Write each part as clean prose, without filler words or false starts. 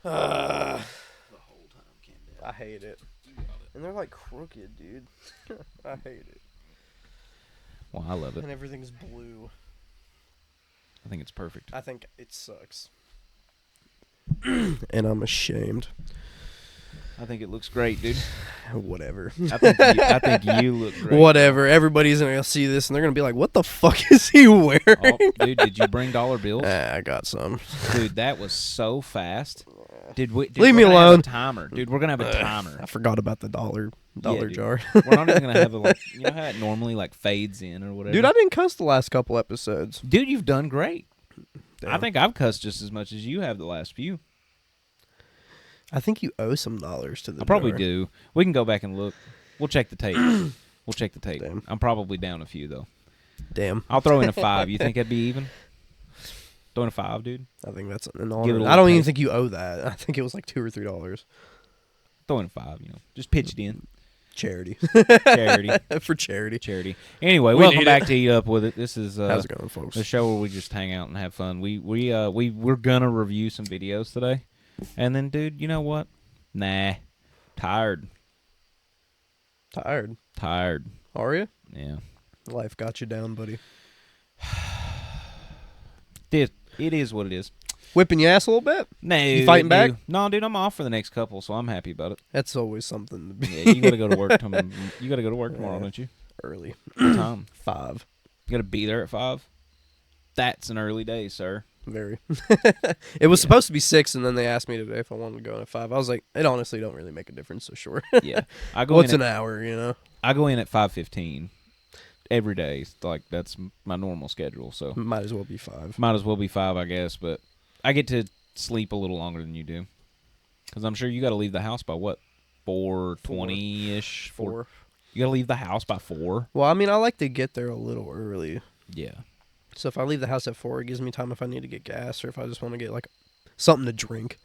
The whole time, Cam Dad. I hate it. You got it. And they're like crooked, dude. I hate it. Well, I love it. And everything's blue. I think it's perfect. I think it sucks. And I'm ashamed. I think it looks great, dude. Whatever. I think you look great. Whatever. Everybody's gonna see this and they're gonna be like, "What the fuck is he wearing?" Oh, dude, did you bring dollar bills? I got some. Dude, that was so fast. Dude, Leave me we're gonna alone. have a timer. Dude, we're gonna have a timer. I forgot about the dollar dude. jar. We're not even gonna have a you know how it normally fades in or whatever. Dude, I didn't cuss the last couple episodes. Dude, you've done great. Damn. I think I've cussed just as much as you have the last few. I think you owe some dollars to the I probably jar. do. We can go back and look. We'll check the tape. We'll check the tape. Damn. I'm probably down a few though. Damn. I'll throw in a 5. You think that'd be even? Throw in a 5, dude. I think that's an Give it a honor. little I don't even taste. think you owe that. I think it was like $2 or $3. Throw in a 5. Just pitch it in. Charity. Charity. For charity. Charity. Anyway, We welcome need back it. to Eat Up With It. This is How's it going, folks? the show where we just hang out and have fun. We're gonna review some videos today, and then, dude, you know what? Nah, tired. Tired. Tired. Are you? Yeah. Life got you down, buddy. It is what it is. Whipping your ass a little bit? No, You fighting back? No, dude, I'm off for the next couple, so I'm happy about it. That's always something to be Yeah, you gotta go to work. You gotta go to work tomorrow, don't you? early. What time? 5. You gotta be there at 5. That's an early day, sir. Very. It was supposed to be 6, and then they asked me today if I wanted to go in at 5. I was like, it honestly don't really make a difference, so sure. Yeah, I go What's in. an hour, you know? I go in at 5:15 every day. That's my normal schedule. So Might as well be 5. might as well be 5, I guess. But I get to sleep a little longer than you do, because I'm sure you got to leave the house by what, 4:20ish. 4. You got to leave the house by 4. Well, I mean, I like to get there a little early. Yeah. So if I leave the house at 4, it gives me time if I need to get gas or if I just want to get, like, something to drink,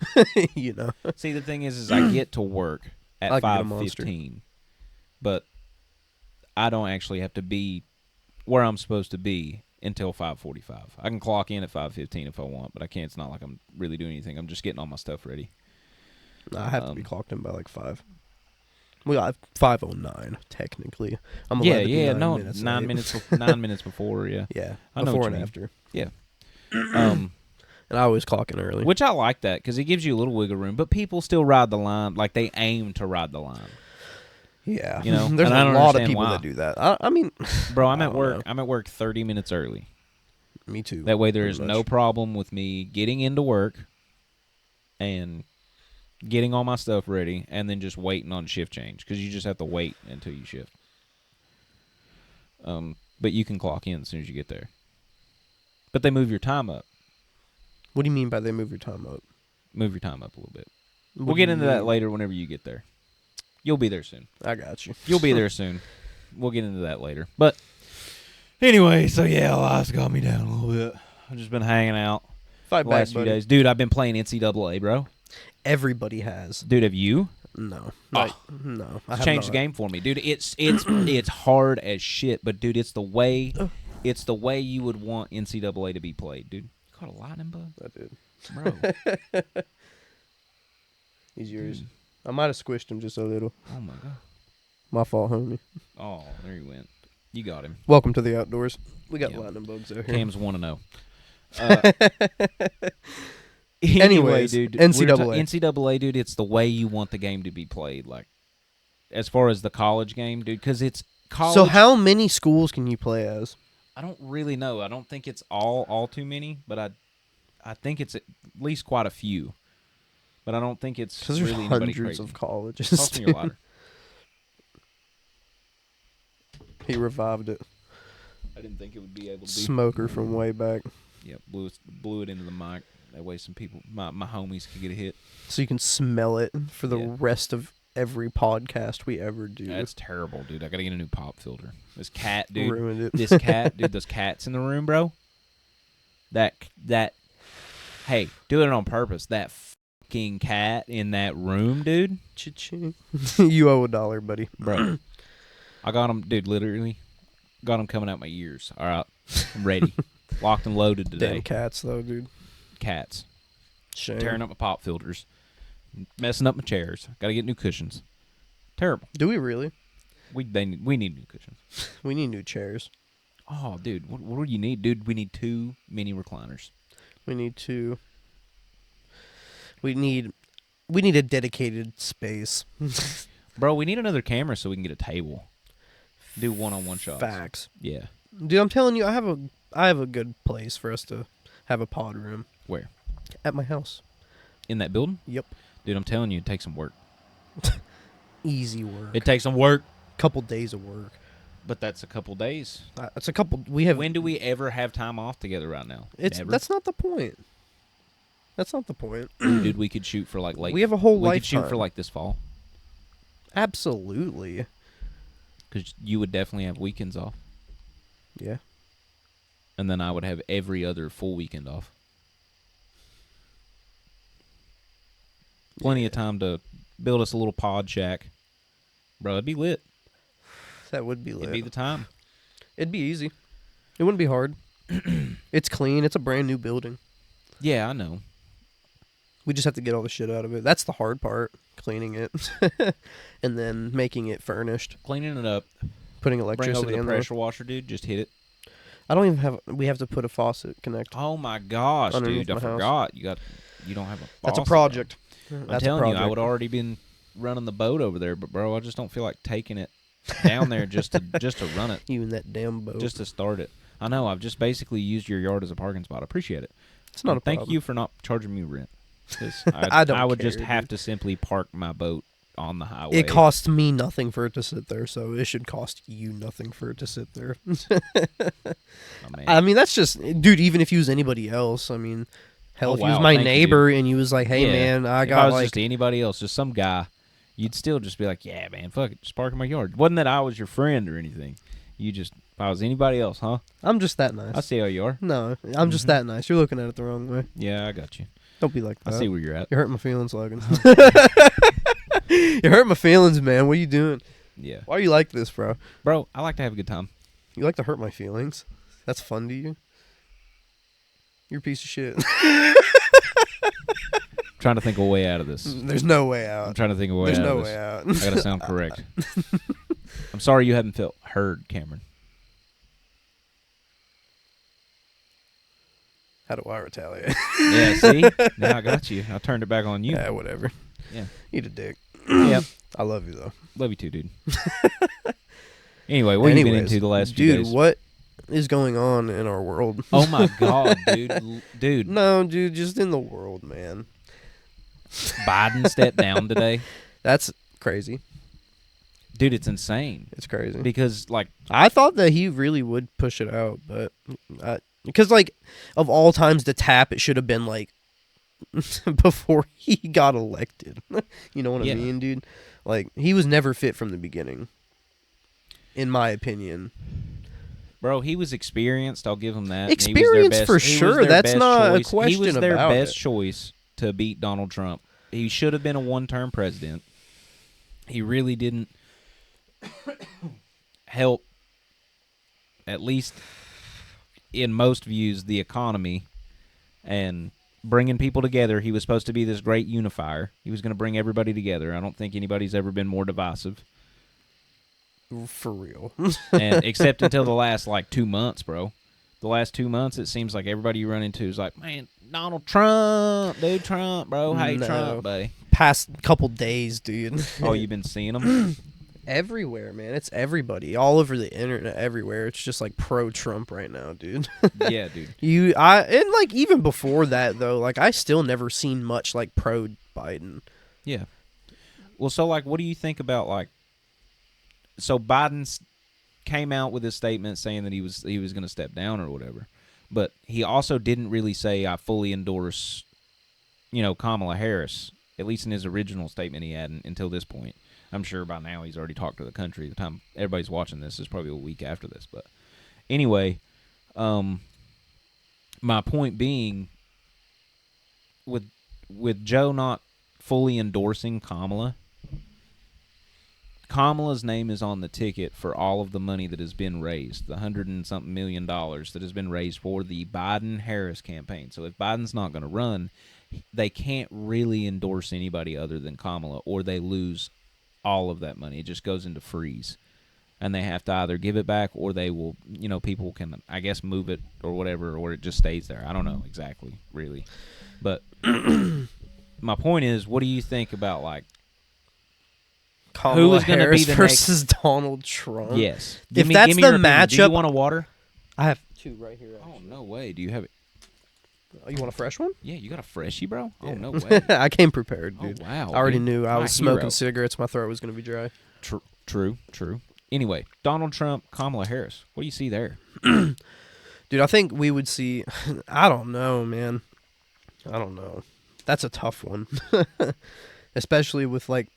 you know? See, the thing is I get to work I at like to get a Monster. 5:15, but I don't actually have to be where I'm supposed to be until 5:45. I can clock in at 5:15 if I want, but I can't. It's not like I'm really doing anything. I'm just getting all my stuff ready. I have to be clocked in by, like, 5. Well, 5:09 technically. I'm Yeah, 9 minutes 9 late. minutes, 9 minutes before, yeah. Yeah, I know what before you and mean. after. Yeah. And I always clock in early. Which I like that because it gives you a little wiggle room, but people still ride the line, like they aim to ride the line. Yeah, You know, there's and I a don't lot of understand people why. that do that. I mean, Bro, I'm I at don't work. know. I'm at work 30 minutes early. Me too. That way there is pretty no much. problem with me getting into work and getting all my stuff ready and then just waiting on shift change because you just have to wait until you shift. But you can clock in as soon as you get there. But they move your time up. What do you mean by they move your time up? Move your time up a little bit. What We'll do you get into that mean? later whenever you get there. You'll be there soon. I got you. You'll be there soon. We'll get into that later. But anyway, so yeah, life's got me down a little bit. I've just been hanging out Fight the back, last few buddy. days. Dude, I've been playing NCAA, bro. Everybody has. Dude, have you? No. Oh. No. I It's have changed the not. game for me, dude. It's hard as shit, but dude, it's the way you would want NCAA to be played, dude. You caught a lightning bug, I did. bro. He's yours. Dude. I might have squished him just a little. Oh my god. My fault, homie. Oh, there he went. You got him. Welcome to the outdoors. We got Yeah. lightning bugs out here. Cam's 1-0. Anyways, dude, NCAA. NCAA, dude, it's the way you want the game to be played. Like, as far as the college game, dude, because it's college. So how many schools can you play as? I don't really know. I don't think it's all too many, but I think it's at least quite a few. But I don't think it's Because there's really anybody hundreds crazy. of colleges. Toss me your lighter. He revived it. I didn't think it would be able to be. Smoker from way back. Yep, blew it into the mic. That way some people, my homies, could get a hit. So you can smell it for the Yeah. rest of every podcast we ever do. That's terrible, dude. I gotta get a new pop filter. This cat, dude. Ruined it. This cat, dude. Those cats in the room, bro. That. Hey, do it on purpose. That fucking cat in that room, dude. Cha-ching. You owe $1, buddy. Bro, I got him, dude. Literally, got him coming out my ears. All right, I'm ready. Locked and loaded today. Damn cats, though, dude. Cats Shame. tearing up my pop filters. Messing up my chairs. Got to get new cushions. Terrible. Do we really? We need new cushions. We need new chairs. Oh, dude, what do you need, dude? We need 2 mini recliners. We need to. We need a dedicated space. Bro, we need another camera so we can get a table. Do one-on-one shots. Facts. Yeah. Dude, I'm telling you, I have a good place for us to have a pod room. Where? At my house. In that building? Yep. Dude, I'm telling you, it takes some work. Easy work. It takes some work. Couple days of work. But that's a couple days. It's a couple. We have. When do we ever have time off together right now? Never. That's not the point. That's not the point. Dude, we could shoot for like late. We have a whole We lifetime. could shoot for like this fall. Absolutely. Because you would definitely have weekends off. Yeah. And then I would have every other full weekend off. Plenty of time to build us a little pod shack. Bro, it'd be lit. That would be lit. It'd be the time. It'd be easy. It wouldn't be hard. It's clean. It's a brand new building. Yeah, I know. We just have to get all the shit out of it. That's the hard part. Cleaning it. And then making it furnished. Cleaning it up. Putting Bring over electricity the in there. pressure washer, dude. Just hit it. I don't even have. We have to put a faucet connect. Oh my gosh, Underneath dude! I my house. forgot. You don't have a. That's a faucet. project. I'm That's a telling you, I project. would already been running the boat over there, but bro, I just don't feel like taking it down there just to run it, You and that damn boat. just to start it. I know. I've just basically used your yard as a parking spot. I appreciate it. It's not a Thank problem. you for not charging me rent. 'Cause I don't I would care, just have dude. to simply park my boat on the highway. It costs me nothing for it to sit there, so it should cost you nothing for it to sit there. Oh, man. I mean, that's just, dude. Even if you was anybody else, I mean, hell, Oh, if you was wow, my thank you, neighbor and you was like, "Hey, Yeah. man, I If got was like," just anybody else, just some guy, you'd still just be like, "Yeah, man, fuck it, just park in my yard." Wasn't that I was your friend or anything? You just, if I was anybody else, huh? I'm just that nice. I see how you are. No, I'm just that nice. You're looking at it the wrong way. Yeah, I got you. Don't be like that. I see where you're at. You're hurting my feelings, Logan. You're hurting my feelings, man. What are you doing? Yeah, Why are you like this, bro? bro, I like to have a good time. You like to hurt my feelings? That's fun to you? You're a piece of shit. Trying to think of a way out of this. There's no way I'm out. trying to think of a way There's out no of way this. out. I gotta sound correct. I'm sorry you haven't felt heard, Cameron. How do I retaliate? Yeah, see? Now I got you. I turned it back on you. Yeah, whatever. Yeah. Eat a dick. Yeah. I love you, though. Love you too, dude. Anyway, what have you been Anyways, into the last few dude, days? what is going on in our world? Oh my god, dude. Dude, No, dude, just in the world, man. Biden stepped down today. That's crazy. Dude, it's insane. It's crazy. Because, like, I thought that he really would push it out, but because, like, of all times to tap, it should have been like before he got elected. You know what Yeah. I mean, dude? Like, he was never fit from the beginning, in my opinion. bro, he was experienced. I'll give him that. And Experience for he was sure. their That's best not a choice. question He was their about best it. choice to beat Donald Trump. He should have been a one-term president. He really didn't help, at least in most views, the economy and bringing people together. He was supposed to be this great unifier. He was going to bring everybody together. I don't think anybody's ever been more divisive. For real. And except until the last, like, 2 months, bro. The last 2 months, it seems like everybody you run into is like, man, Donald Trump, dude, Trump, bro. Hey, No. Trump, buddy. Past couple days, dude. Oh, you've been seeing them? Everywhere, man. It's everybody. All over the internet, everywhere. It's just like pro-Trump right now, dude. Yeah, dude. And like even before that though, like I still never seen much like pro-Biden. Yeah. Well, so, like, what do you think about, like, so Biden's came out with his statement saying that he was going to step down or whatever, but he also didn't really say, I fully endorse, Kamala Harris, at least in his original statement he had until this point. I'm sure by now he's already talked to the country. The time everybody's watching this is probably a week after this. But anyway, my point being, with Joe not fully endorsing Kamala's name is on the ticket for all of the money that has been raised, the $100 and something million that has been raised for the Biden-Harris campaign. So if Biden's not going to run, they can't really endorse anybody other than Kamala, or they lose all of that money. It just goes into freeze, and they have to either give it back, or they will, people can, I guess, move it or whatever, or it just stays there. I don't know exactly, really, but my point is, what do you think about like Kamala is gonna be Harris the versus Donald Trump. Yes. If that's give me the your opinion. Do you matchup, want a water? I have two right here. Oh Actually. no way! Do you have it? Oh, you want a fresh one? Yeah, you got a freshie, bro. Yeah. Oh no way! I came prepared, dude. Oh wow! I already dude. knew I My was smoking hero. cigarettes. My throat was gonna be dry. True. Anyway, Donald Trump, Kamala Harris. What do you see there? Dude, I think we would see. I don't know, man. I don't know. That's a tough one, especially with like.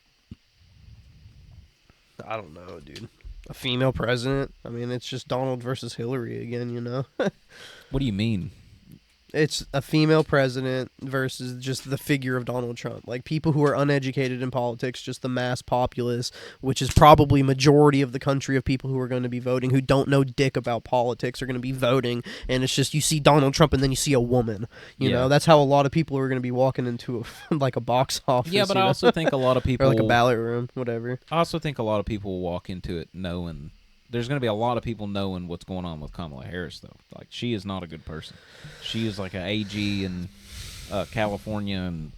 I don't know, dude. A female president. I mean, it's just Donald versus Hillary again, you know? What do you mean? It's a female president versus just the figure of Donald Trump. Like, people who are uneducated in politics, just the mass populace, which is probably majority of the country of people who are going to be voting, who don't know dick about politics, are going to be voting. And it's just, you see Donald Trump and then you see a woman. You know, that's how a lot of people are going to be walking into like a box office. Yeah, but I also think a lot of people... or like a ballot room, whatever. I also think a lot of people will walk into it knowing... There's going to be a lot of people knowing what's going on with Kamala Harris, though. Like, she is not a good person. She is like an AG in California and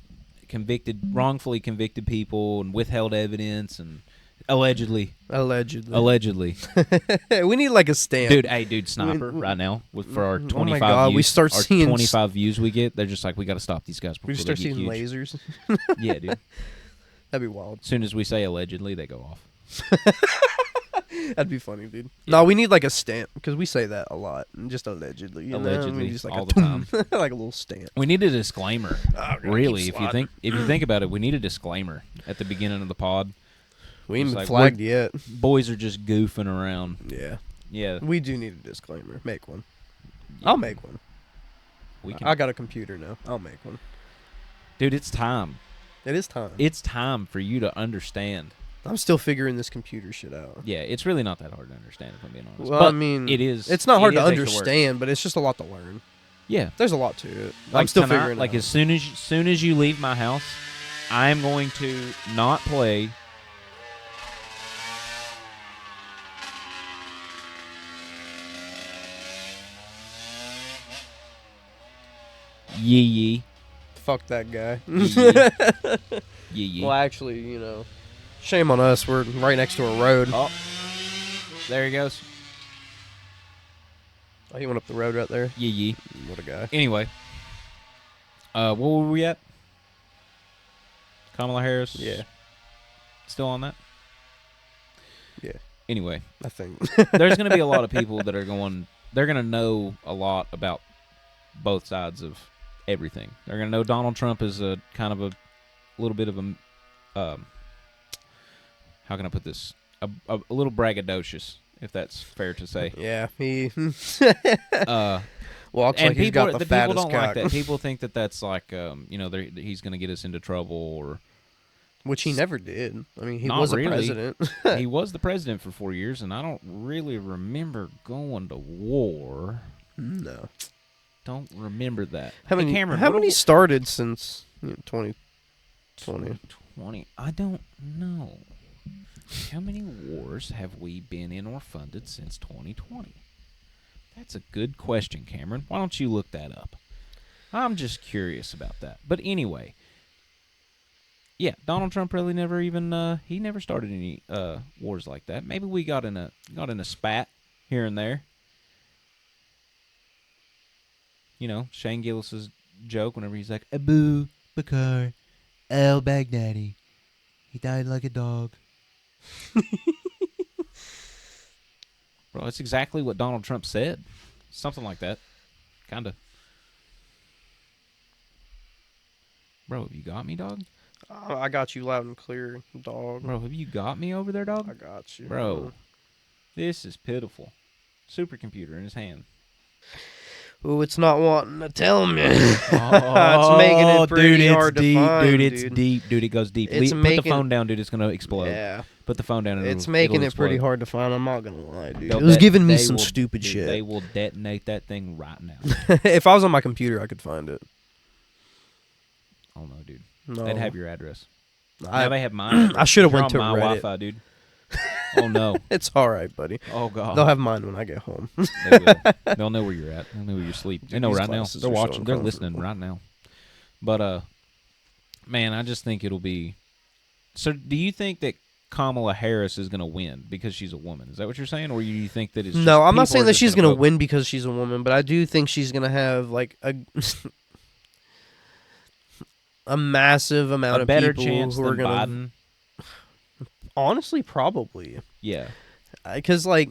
wrongfully convicted people and withheld evidence and allegedly. We need like a stamp. Dude, sniper right now for our 25 oh my God, views. we start our seeing 25 views we get, they're just like, we got to stop these guys before we start they get seeing huge. lasers. Yeah, dude. That'd be wild. As soon as we say allegedly, they go off. That'd be funny, dude. Yeah. No, we need like a stamp because we say that a lot. Just allegedly, you know? We just like all the time, like a little stamp. We need a disclaimer. Really, if you think about it, we need a disclaimer at the beginning of the pod. We ain't been flagged yet. Boys are just goofing around. Yeah. We do need a disclaimer. Make one. Yeah. I'll make one. I got a computer now. I'll make one. Dude, it's time. It is time. It's time for you to understand. I'm still figuring this computer shit out. Yeah, it's really not that hard to understand, if I'm being honest. Well, but I mean, it is. It's not hard to understand, but it's just a lot to learn. Yeah, there's a lot to it. Like I'm still tonight, figuring it like out. as soon as you leave my house, I'm going to not play. Yee. Fuck that guy. Yee. Well, actually, you know, shame on us. We're right next to a road. Oh, there he goes. Oh, he went up the road right there. Yee. What a guy. Anyway, what were we at? Kamala Harris? Yeah. Still on that? Yeah. Anyway. I think. There's going to be a lot of people that are going... They're going to know a lot about both sides of everything. They're going to know Donald Trump is a kind of a little bit of a... how can I put this? A little braggadocious, if that's fair to say. Yeah, he... walks like he's got the fattest people don't cock. like that. People think that that's like, he's going to get us into trouble or... Which he never did. I mean, he Not was really. a president. He was the president for 4 years, and I don't really remember going to war. No. Don't remember that. How many, Cameron, how many started since 2020? 2020. I don't know. How many wars have we been in or funded since 2020? That's a good question, Cameron. Why don't you look that up? I'm just curious about that. But anyway, yeah, Donald Trump really never even he never started any wars like that. Maybe we got in a spat here and there. You know, Shane Gillis's joke whenever he's like, Abu Bakr al-Baghdadi. He died like a dog. Bro, that's exactly what Donald Trump said. Something like that. Kind of. Bro, have you got me, dog? I got you loud and clear, dog. Bro, have you got me over there, dog? I got you. Bro, this is pitiful. Supercomputer in his hand. Oh, it's not wanting to tell me. It's making it pretty hard to find, dude. It's deep. Dude, it goes deep. Put the phone down, dude. It's going to explode. Yeah. Put the phone down. And it's making it'll it pretty explode. hard to find. I'm not going to lie, dude. It was giving me some stupid shit. They will detonate that thing right now. If I was on my computer, I could find it. Oh no, dude. No. They'd have your address. I Now they have my address. I should have You're went on to my Reddit. Wi-Fi, dude. Oh no. It's all right, buddy. Oh god. They'll have mine when I get home. They will. They'll know where you're at. They'll know where you sleep. They Dude, know these right now. classes They're are so watching. They're listening uncomfortable. right now. But man, I just think it'll be. So, do you think that Kamala Harris is going to win because she's a woman? Is that what you're saying, or do you think that it's just No, I'm not people saying are that just she's gonna going to vote? win because she's a woman, but I do think she's going to have like a massive amount A of better people chance who are than going to. Biden? Honestly, probably. Yeah. Because like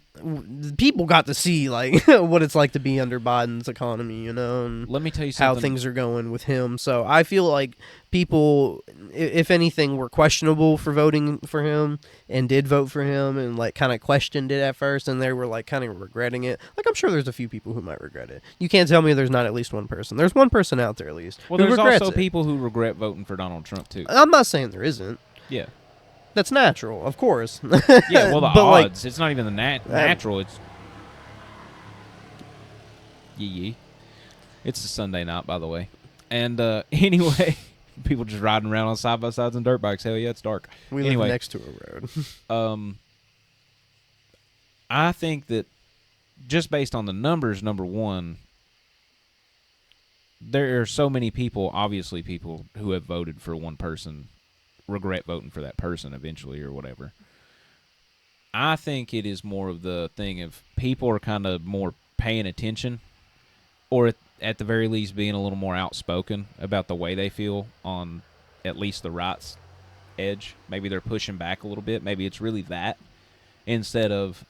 people got to see like what it's like to be under Biden's economy, and Let me tell you how something. things are going with him. So I feel like people, if anything, were questionable for voting for him and did vote for him and like kind of questioned it at first, and they were like kind of regretting it. Like I'm sure there's a few people who might regret it. You can't tell me there's not at least one person. There's one person out there at least Well, who there's regrets also it. people who regret voting for Donald Trump too. I'm not saying there isn't. Yeah. That's natural, of course. Yeah. Well, the But, like, odds. It's not even the natural. It's yee. It's a Sunday night, by the way. And anyway, people just riding around on side by sides and dirt bikes. Hell yeah, it's dark. we Anyway. live next to a road. I think that just based on the numbers, number one, there are so many people, obviously people who have voted for one person, regret voting for that person eventually or whatever. I think it is more of the thing of people are kind of more paying attention, or at the very least being a little more outspoken about the way they feel on at least the right's edge. Maybe they're pushing back a little bit. Maybe it's really that, instead of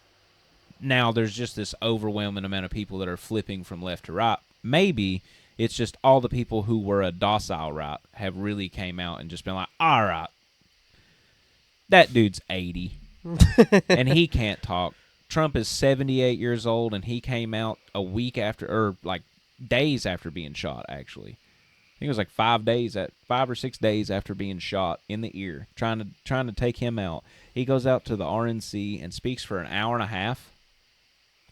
now there's just this overwhelming amount of people that are flipping from left to right. Maybe it's just all the people who were a docile right have really came out and just been like, all right, that dude's 80 and he can't talk. Trump is 78 years old and he came out a week after, or like days after being shot, actually. I think it was like 5 or 6 days after being shot in the ear, trying to take him out. He goes out to the RNC and speaks for an hour and a half.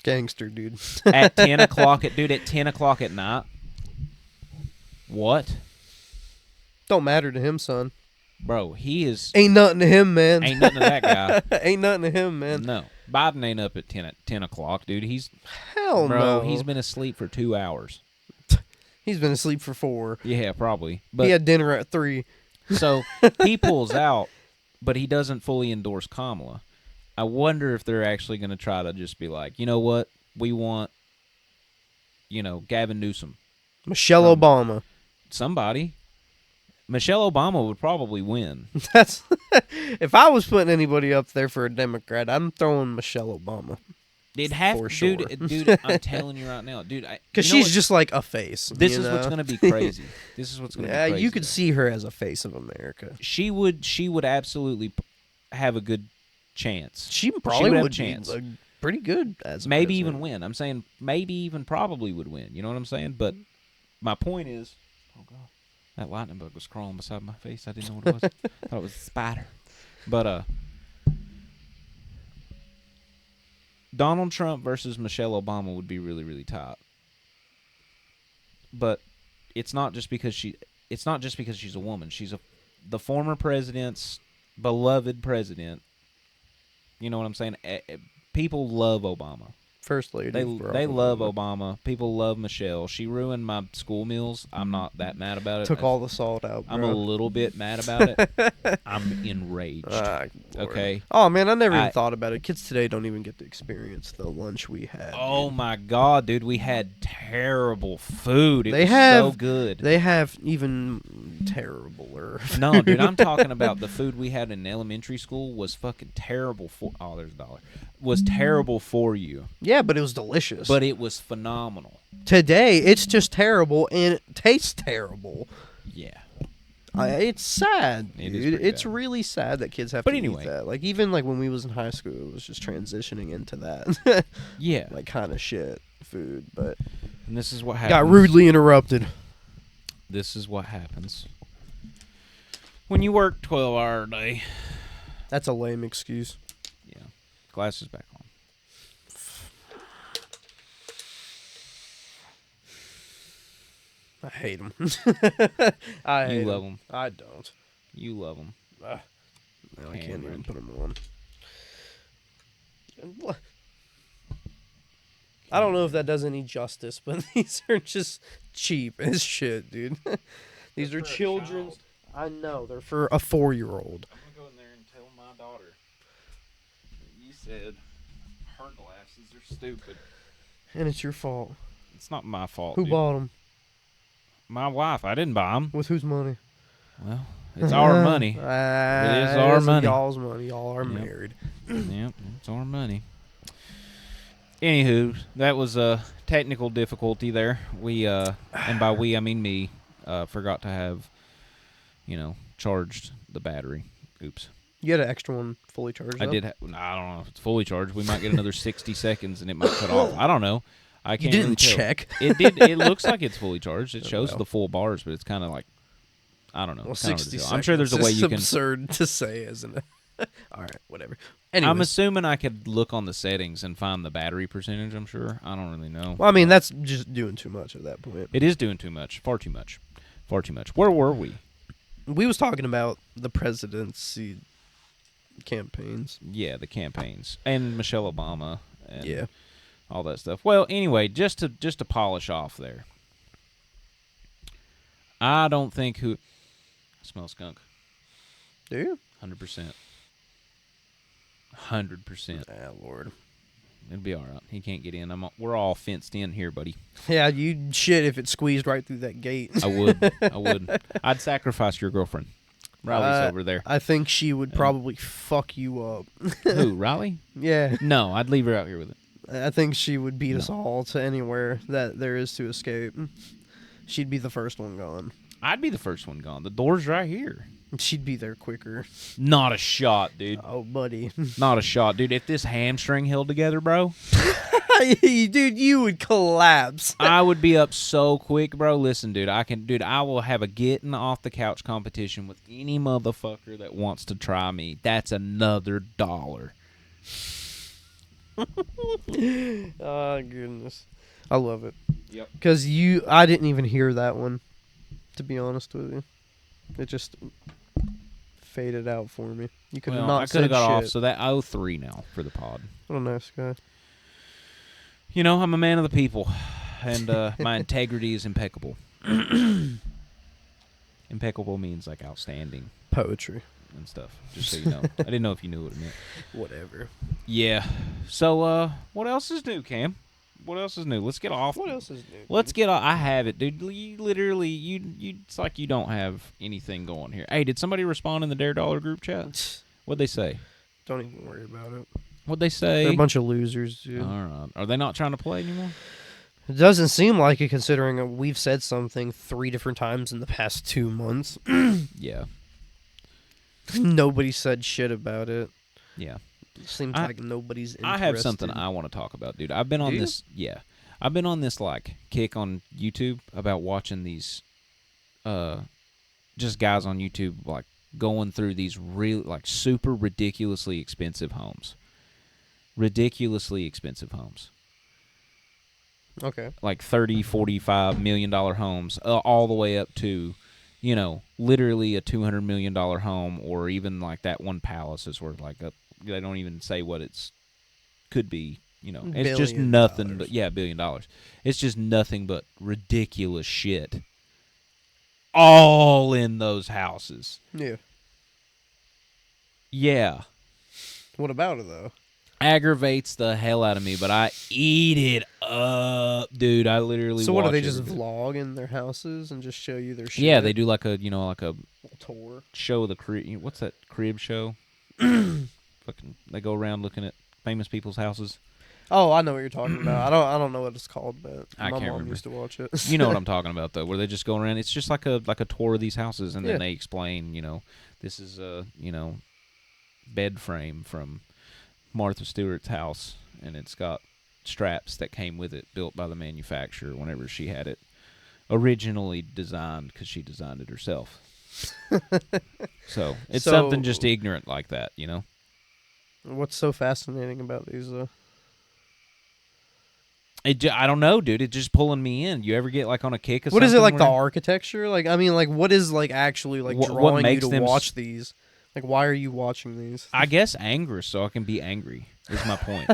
Gangster, dude. At 10 o'clock at 10 o'clock at night. What? Don't matter to him, son. Bro, he is... Ain't nothing to him, man. Ain't nothing to that guy. Ain't nothing to him, man. No. Biden ain't up at 10 o'clock, dude. Hell Bro, no. he's been asleep for 2 hours. He's been asleep for 4. Yeah, probably. But He had dinner at 3. so he pulls out, but he doesn't fully endorse Kamala. I wonder if they're actually going to try to just be like, you know what? We want, Gavin Newsom. Michelle Obama. Somebody. Michelle Obama would probably win. That's if I was putting anybody up there for a Democrat, I'm throwing Michelle Obama. It'd have For to, sure. dude. I'm telling you right now, dude. Because she's just like a face. This you is know? what's going to be crazy. This is what's going to be crazy. You could see her as a face of America. She would absolutely have a good chance. She probably would have would a chance. be pretty good as a Maybe president. even win. I'm saying maybe even probably would win. You know what I'm saying? But my point is, oh god, that lightning bug was crawling beside my face. I didn't know what it was. I thought it was a spider. But Donald Trump versus Michelle Obama would be really, really tight. But it's not just because she's a woman. She's the former president's beloved president. You know what I'm saying? People love Obama. First lady. They Barack love Obama. Obama. People love Michelle. She ruined my school meals. I'm not that mad about it. Took all the salt out, bro. I'm a little bit mad about it. I'm enraged. Lord. Okay. Oh man, I never even thought about it. Kids today don't even get to experience the lunch we had. Oh dude. my god, dude, we had terrible food. It They was have so good. They have even terribler. No, dude, I'm talking about the food we had in elementary school was fucking terrible for. Oh, there's $1. Was terrible for you. Yeah, but it was delicious. But it was phenomenal. Today, it's just terrible and it tastes terrible. Yeah. It's sad, It is dude. pretty It's bad. really sad that kids have But to anyway. eat that. Like even like when we was in high school, it was just transitioning into that, Yeah. like kind of shit food. But And this is what happens. got rudely interrupted. This is what happens when you work 12-hour a day. That's a lame excuse. Yeah. Glasses back on. I hate them. I You hate love them. them. I don't. You love them. No, I can't even put them on. And what? I don't know if that does any justice, but these are just cheap as shit, dude. These are children's. I know they're for a 4-year-old. I'm gonna go in there and tell my daughter that you said her glasses are stupid. And it's your fault. It's not my fault. Who dude. bought them? My wife. I didn't buy them. With whose money? Well, it's our money. It is our money. Y'all's money. Y'all are Yep. married. Yep, it's our money. Anywho, that was a technical difficulty there. We and by we I mean me, forgot to have, charged the battery. Oops. You had an extra one fully charged. I up? did. I don't know if it's fully charged. We might get another 60 seconds and it might cut off. I don't know. I You can't didn't really tell. check. It did. It looks like it's fully charged. It Oh, shows well. the full bars, but it's kind of like, I don't know. Well, It's kinda hard to 60 tell. seconds. I'm sure there's a way is you can. absurd to say, isn't it? All right, whatever. I'm Anyways. assuming I could look on the settings and find the battery percentage. I'm sure. I don't really know. Well, I mean, that's just doing too much at that point. It is doing too much. Far too much. Far too much. Where were we? We was talking about the presidency campaigns. Yeah, the campaigns and Michelle Obama and Yeah. all that stuff. Well, anyway, just to polish off there. I don't think I smell skunk. Do you? 100%. 100%. Ah, Lord. It'll be all right. He can't get in. We're all fenced in here, buddy. Yeah, you'd shit if it squeezed right through that gate. I would. I would. I'd sacrifice your girlfriend. Riley's over there. I think she would probably fuck you up. Who, Riley? Yeah. No, I'd leave her out here with it. I think she would beat us all to anywhere that there is to escape. She'd be the first one gone. I'd be the first one gone. The door's right here. She'd be there quicker. Not a shot, dude. Oh, buddy. Not a shot, dude. If this hamstring held together, bro, Dude, you would collapse. I would be up so quick, bro. Listen, dude, I will have a getting off the couch competition with any motherfucker that wants to try me. That's another $1. Oh, goodness. I love it. Yep. Because I didn't even hear that one, to be honest with you. It just faded out for me. You could have Well, not I could said have got shit. off, so that 0-3 now for the pod. What a nice guy. You know, I'm a man of the people, and my integrity is impeccable. Impeccable means like outstanding Poetry. and stuff. Just so you know, I didn't know if you knew what it meant. Whatever. Yeah. So, what else is new, Cam? What else is new? Let's get off. What else is new? Let's get off. I have it, dude. You literally, it's like you don't have anything going here. Hey, did somebody respond in the Dare Dollar group chat? What'd they say? Don't even worry about it. What'd they say? They're a bunch of losers, dude. All right. Are they not trying to play anymore? It doesn't seem like it, considering we've said something 3 different times in the past 2 months. Yeah. Nobody said shit about it. Yeah. It seems like nobody's interested. I have something I want to talk about, dude. I've been on this. Yeah. I've been on this like kick on YouTube about watching these, just guys on YouTube like going through these real like super ridiculously expensive homes. Ridiculously expensive homes. Okay. Like $30, $45 million homes, all the way up to, literally a $200 million home, or even like that one palace is worth like they don't even say what it's could be. It's just nothing but $1 billion. It's just nothing but ridiculous shit. All in those houses. Yeah. Yeah. What about it, though? Aggravates the hell out of me, but I eat it up, dude. I literally. So what do watch they just every bit. vlog in their houses and just show you their shit? Yeah, they do like a tour. show of the crib. What's that crib show? Fucking, they go around looking at famous people's houses. Oh, I know what you're talking about. I don't know what it's called, but I my can't mom remember. used to watch it. You know what I'm talking about, though, where they just go around. It's just like a tour of these houses, and Yeah. then they explain. This is a bed frame from Martha Stewart's house, and it's got straps that came with it, built by the manufacturer whenever she had it originally designed, because she designed it herself. So it's something just ignorant like that, What's so fascinating about these, though? I don't know, dude. It's just pulling me in. You ever get like on a kick of What is something? it like the where- architecture? Like, I mean, like, what is like actually like what drawing you makes to them watch these? Like, why are you watching these? I guess anger, so I can be angry. Is my point.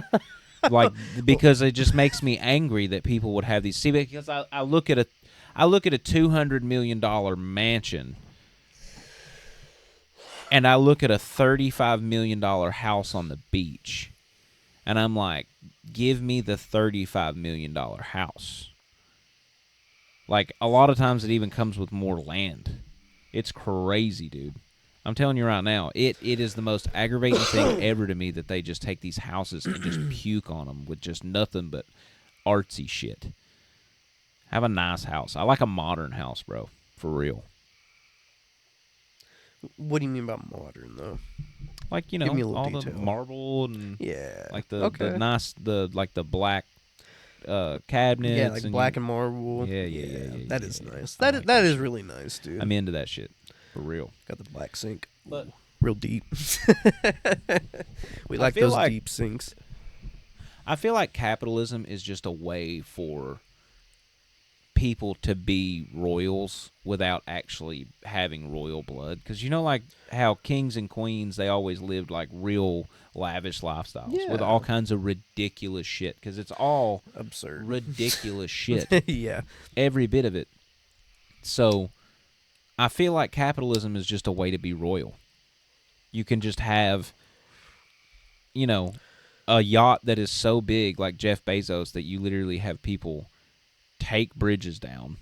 Like because it just makes me angry that people would have these. See, because I look at a $200 million mansion, and I look at a $35 million house on the beach, and I'm like, give me the $35 million house. Like a lot of times, it even comes with more land. It's crazy, dude. I'm telling you right now, it is the most aggravating thing ever to me that they just take these houses and just puke on them with just nothing but artsy shit. Have a nice house. I like a modern house, bro. For real. What do you mean by modern though? Like, Give me a little all the detail. marble and Yeah. like the Okay. nice like the black Yeah, cabinets like and black and marble. yeah. That is nice. I That like that is shit. really nice, dude. I'm into that shit. For real. Got the black sink. But Real deep. We I like feel those like deep sinks. I feel like capitalism is just a way for people to be royals without actually having royal blood. Because like how kings and queens, they always lived like real lavish lifestyles with all Yeah. kinds of ridiculous shit. Because it's all Absurd. ridiculous shit, Yeah. every bit of it. So I feel like capitalism is just a way to be royal. You can just have, you know, a yacht that is so big like Jeff Bezos that you literally have people take bridges down.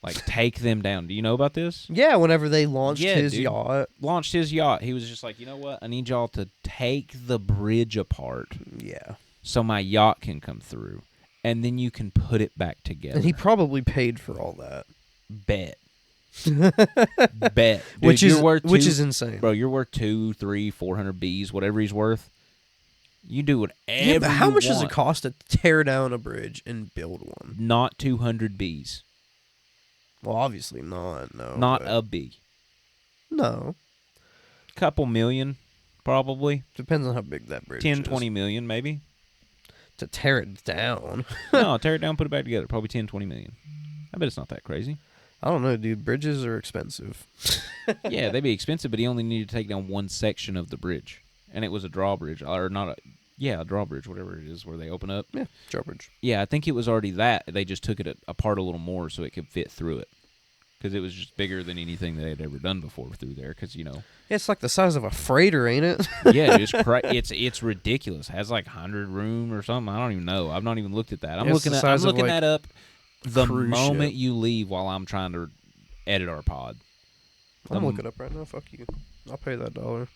Like, take them down. Do you know about this? Yeah, whenever they launched Yeah, his dude. yacht. Launched his yacht. He was just like, you know what? I need y'all to take the bridge apart Yeah. so my yacht can come through. And then you can put it back together. And he probably paid for all that. Bet. Bet. Dude, which is you're worth which is insane. Bro, you're worth 200, 300, 400 Bs, whatever he's worth. You do whatever Yeah, but how you much does it want. cost to tear down a bridge and build one? Not 200 Bs. Well, obviously not. No. Not but- a B. No. Couple million, probably. Depends on how big that bridge 10, is. 20 million, maybe. To tear it down. No, tear it down, put it back together. Probably 10, 20 million. I bet it's not that crazy. I don't know, dude. Bridges are expensive. Yeah, they'd be expensive, but he only needed to take down one section of the bridge. And it was a drawbridge. Or not a... Yeah, a drawbridge, whatever it is, where they open up. Yeah, drawbridge. Yeah, I think it was already that. They just took it apart a little more so it could fit through it. Because it was just bigger than anything they had ever done before through there. Because, It's like the size of a freighter, ain't it? yeah, it's ridiculous. It has like 100 room or something. I don't even know. I've not even looked at that. I'm Yeah, it's looking the at size I'm of, looking like, that up the cruise moment ship. you leave while I'm trying to edit our pod. I'm looking up right now. Fuck you. I'll pay that $1.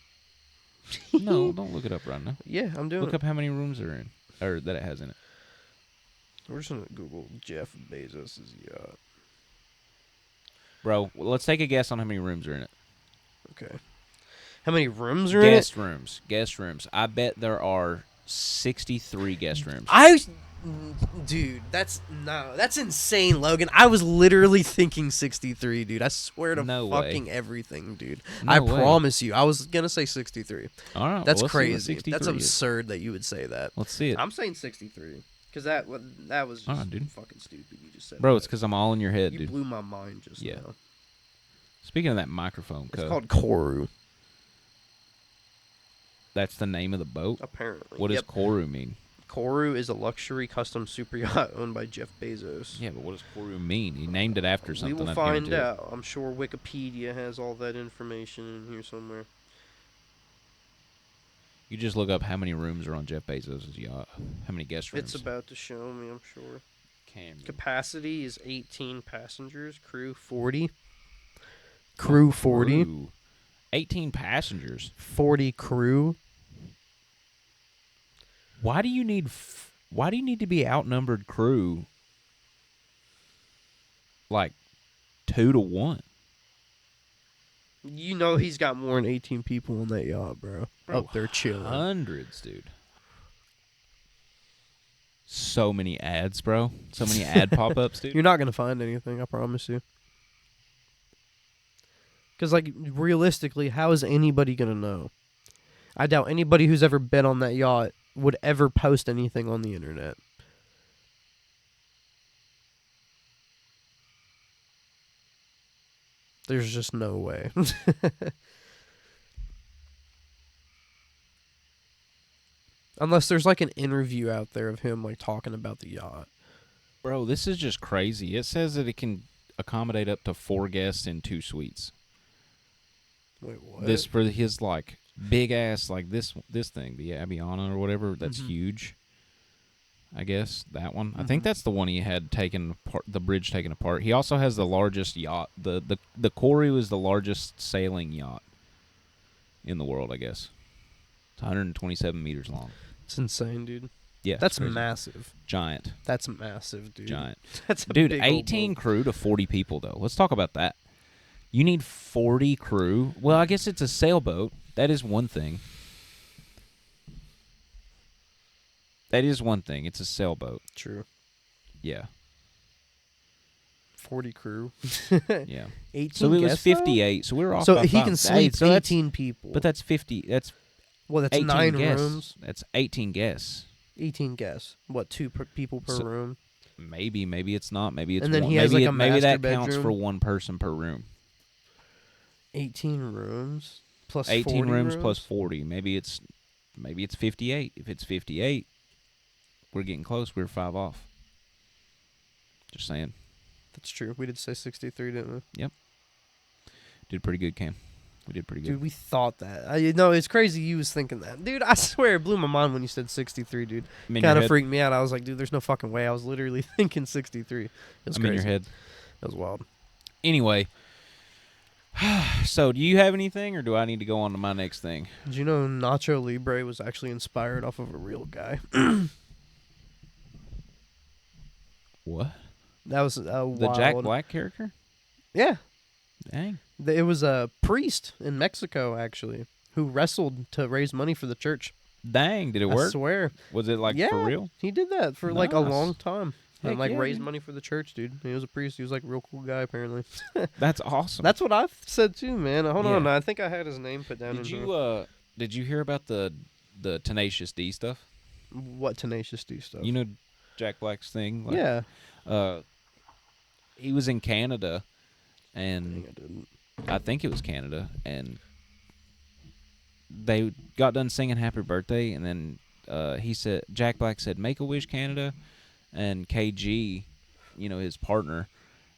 No, don't look it up right now. Yeah, I'm doing Look it. up how many rooms are in, or that it has in it. We're just gonna Google Jeff Bezos' yacht. Bro, let's take a guess on how many rooms are in it. Okay. How many rooms are in it? Guest rooms. I bet there are 63 guest rooms. Dude, that's insane, Logan. I was literally thinking 63, dude. I swear to No way. fucking everything, dude. No I way. promise you. I was gonna say 63. All right, That's well, let's see what crazy. 63 That's is. absurd that you would say that. Let's see it. I'm saying 63 because that was just Alright, dude. fucking stupid. You just said, Bro, that. it's because I'm all in your head, you dude. blew my mind just Yeah. now. Speaking of that microphone, It's Cub, called Koru, that's the name of the boat? apparently. What does Yep. Koru mean? Koru is a luxury custom super yacht owned by Jeff Bezos. Yeah, but what does Koru mean? He named it after We something. will I find guarantee it. out. I'm sure Wikipedia has all that information in here somewhere. You just look up how many rooms are on Jeff Bezos' yacht. How many guest rooms? It's about to show me, I'm sure. Cameron. Capacity is 18 passengers. Crew 40. Crew 40. Crew. 18 passengers. 40 crew. Why do you need to be outnumbered crew like 2-1? You know he's got more than 18 people on that yacht, bro. Up there chilling. Hundreds, dude. So many ads, bro. So many ad pop-ups, dude. You're not going to find anything, I promise you. Because, like, realistically, how is anybody going to know? I doubt anybody who's ever been on that yacht would ever post anything on the internet. There's just no way. Unless there's like an interview out there of him like talking about the yacht. Bro, this is just crazy. It says that it can accommodate up to 4 guests in 2 suites. Wait, what? This for his like big ass like this thing, the Abiana or whatever. That's huge. I guess that one. I think that's the one he had taken apart, the bridge taken apart. He also has the largest yacht. The Corey was the largest sailing yacht in the world, I guess. It's 127 meters long. It's insane, dude. Yeah, That's crazy. Massive. Giant. That's massive, dude. Giant. That's a dude. big 18 old crew to 40 people though. Let's talk about that. You need 40 crew. Well, I guess it's a sailboat. That is one thing. That is one thing. It's a sailboat. True. Yeah. 40 crew. Yeah. 18 So it was guests, though? 58. So we were off So by he 5. can sleep so that's- 18 people. But that's 50. That's well, that's 18 9 guests. rooms. That's 18 guests. 18 guests. What, 2 people per room? Maybe it's not. Maybe it's And then one. he has, maybe like, a maybe master that counts bedroom? for one person per room. 18 rooms plus 18 40 rooms plus 40. Maybe it's 58. If it's 58, we're getting close. We're 5 off. Just saying. That's true. We did say 63, didn't we? Did pretty good, Cam. We did pretty good. Dude, we thought that. No, it's crazy you was thinking that. Dude, I swear it blew my mind when you said 63, dude. I'm in Kind your of head. freaked me out. I was like, dude, there's no fucking way. I was literally thinking 63. It was I'm crazy. in your head. That was wild. Anyway, so do you have anything, or do I need to go on to my next thing? Did you know Nacho Libre was actually inspired off of a real guy? What? That was The Jack Black character? Yeah. Dang. It was a priest in Mexico, actually, who wrestled to raise money for the church. Dang, did it I work? swear. Was it like Yeah. for real? He did that for like a Nice. long time. Heck And like yeah, raised dude. money for the church, dude. He was a priest. He was like a real cool guy, apparently. That's awesome. That's what I said too, man. Hold Yeah. on. I think I had his name put down Did in you did you hear about the Tenacious D stuff? what Tenacious D stuff. You know Jack Black's thing? Like, yeah. He was in Canada, Dang, and I didn't. I think it was Canada, and they got done singing Happy Birthday, and then Jack Black said, "Make a Wish, Canada," and KG, his partner,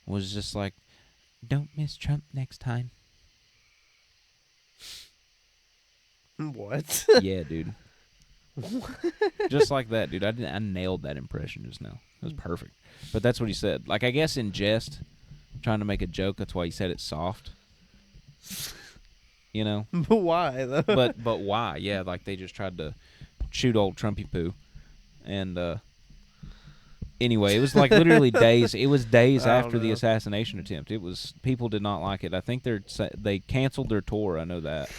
was just like, "Don't miss Trump next time." What? Yeah, dude. Just like that, dude. I nailed that impression just now. It was perfect. But that's what he said. Like, I guess in jest, trying to make a joke, that's why he said it soft. But why though? But why? Yeah, like they just tried to shoot old Trumpy poo. And anyway, it was like literally days. It was days I don't after the know. assassination attempt. It was, people did not like it. I think they canceled their tour. I know that.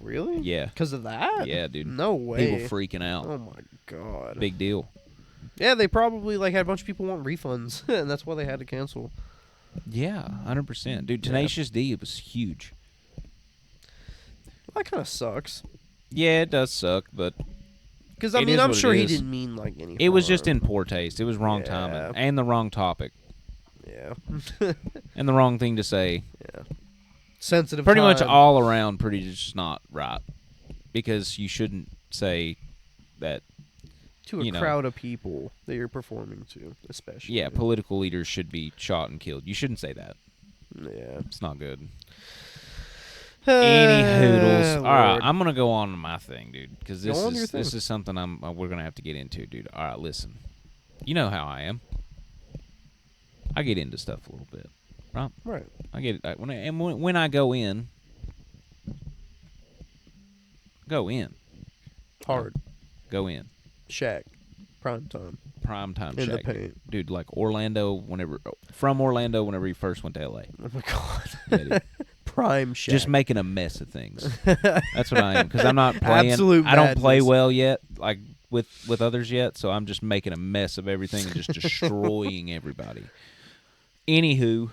Really? Yeah. Because of that? Yeah, dude. No way. People freaking out. Oh my god. Big deal. Yeah, they probably like had a bunch of people want refunds, and that's why they had to cancel. Yeah, 100%. Dude, Yeah. Tenacious D, it was huge. That kind of sucks. Yeah, it does suck, but Because I It mean, is I'm what it sure he is. didn't mean like any. it was just harm. in poor taste. It was wrong Yeah. timing and the wrong topic Yeah. and the wrong thing to say. Yeah. Sensitive. Pretty much time all around pretty just not right, because you shouldn't say that. to a you know. crowd of people that you're performing to, especially. Yeah, political leaders should be shot and killed. You shouldn't say that. Yeah. It's not good. Any hoodles. All right, Lord. I'm gonna go on to my thing, dude, because Go on your this thing. is something we're gonna have to get into, dude. All right, listen. You know how I am. I get into stuff a little bit, right? Right. I get it when I go in. Go in. Hard. Go in. Shaq. Prime time. Prime time In the check, paint. dude. Like Orlando, from Orlando, whenever he first went to LA. Oh my god. Yeah, dude. Prime Shaq. Just making a mess of things. That's what I am, because I'm not playing. Absolute I don't play madness. well yet, like with others yet. So I'm just making a mess of everything and just destroying everybody. Anywho,